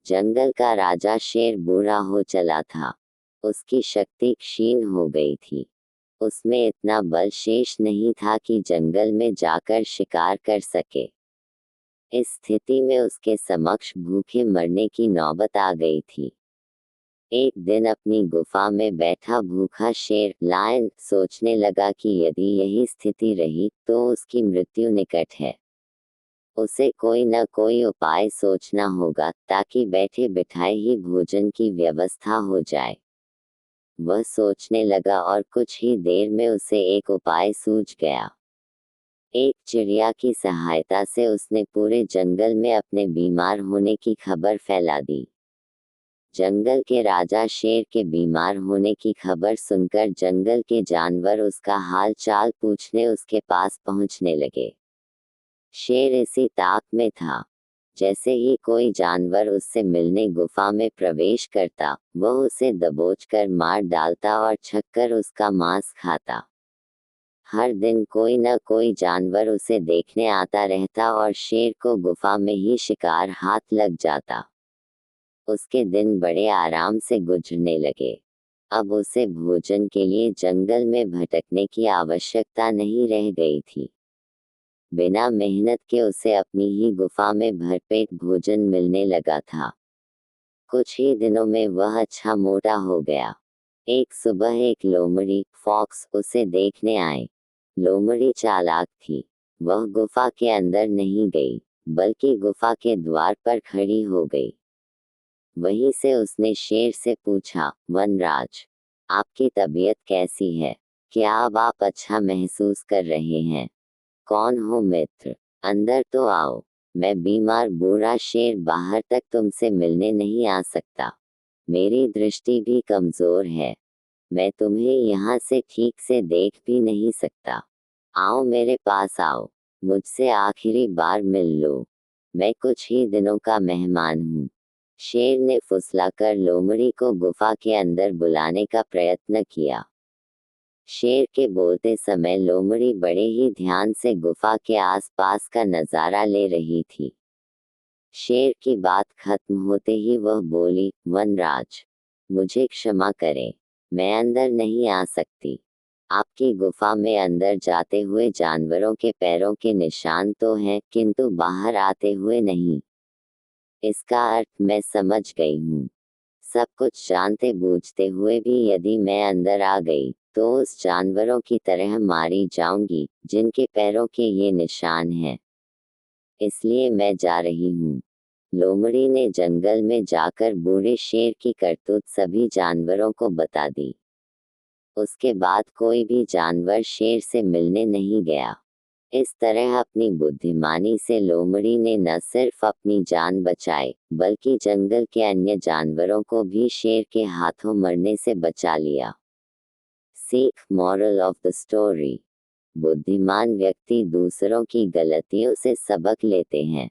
जंगल का राजा शेर बूढ़ा हो चला था। उसकी शक्ति क्षीण हो गई थी। उसमें इतना बल शेष नहीं था कि जंगल में जाकर शिकार कर सके। इस स्थिति में उसके समक्ष भूखे मरने की नौबत आ गई थी। एक दिन अपनी गुफा में बैठा भूखा शेर लायन सोचने लगा कि यदि यही स्थिति रही तो उसकी मृत्यु निकट है। उसे कोई न कोई उपाय सोचना होगा ताकि बैठे बिठाए ही भोजन की व्यवस्था हो जाए। वह सोचने लगा और कुछ ही देर में उसे एक उपाय सूझ गया। एक चिड़िया की सहायता से उसने पूरे जंगल में अपने बीमार होने की खबर फैला दी। जंगल के राजा शेर के बीमार होने की खबर सुनकर जंगल के जानवर उसका हाल चाल पूछने उसके पास पहुंचने लगे। शेर इसी ताक में था। जैसे ही कोई जानवर उससे मिलने गुफा में प्रवेश करता, वह उसे दबोचकर मार डालता और छककर उसका मांस खाता। हर दिन कोई न कोई जानवर उसे देखने आता रहता और शेर को गुफा में ही शिकार हाथ लग जाता। उसके दिन बड़े आराम से गुजरने लगे। अब उसे भोजन के लिए जंगल में भटकने की आवश्यकता नहीं रह गई थी। बिना मेहनत के उसे अपनी ही गुफा में भरपेट भोजन मिलने लगा था। कुछ ही दिनों में वह अच्छा मोटा हो गया। एक सुबह एक लोमड़ी फॉक्स उसे देखने आए। लोमड़ी चालाक थी। वह गुफा के अंदर नहीं गई, बल्कि गुफा के द्वार पर खड़ी हो गई। वहीं से उसने शेर से पूछा, वनराज, आपकी तबीयत कैसी है? क्या अब आप अच्छा महसूस कर रहे हैं? कौन हो मित्र? अंदर तो आओ। मैं बीमार बूढ़ा शेर बाहर तक तुमसे मिलने नहीं आ सकता। मेरी दृष्टि भी कमजोर है। मैं तुम्हें यहाँ से ठीक से देख भी नहीं सकता। आओ मेरे पास आओ। मुझसे आखिरी बार मिल लो। मैं कुछ ही दिनों का मेहमान हूँ। शेर ने फुसलाकर लोमड़ी को गुफा के अंदर बुलाने का प्रयत्न किया। शेर के बोलते समय लोमड़ी बड़े ही ध्यान से गुफा के आसपास का नजारा ले रही थी। शेर की बात खत्म होते ही वह बोली, वनराज, मुझे क्षमा करें, मैं अंदर नहीं आ सकती। आपकी गुफा में अंदर जाते हुए जानवरों के पैरों के निशान तो हैं, किंतु बाहर आते हुए नहीं। इसका अर्थ मैं समझ गई हूँ। सब कुछ जानते बूझते हुए भी यदि मैं अंदर आ गई, तो उस जानवरों की तरह मारी जाऊंगी, जिनके पैरों के ये निशान हैं। इसलिए मैं जा रही हूँ। लोमड़ी ने जंगल में जाकर बूढ़े शेर की करतूत सभी जानवरों को बता दी। उसके बाद कोई भी जानवर शेर से मिलने नहीं गया। इस तरह अपनी बुद्धिमानी से लोमड़ी ने न सिर्फ अपनी जान बचाई, बल्कि जंगल के अन्य जानवरों को भी शेर के हाथों मरने से बचा लिया। सीख, मॉरल ऑफ द स्टोरी। बुद्धिमान व्यक्ति दूसरों की गलतियों से सबक लेते हैं।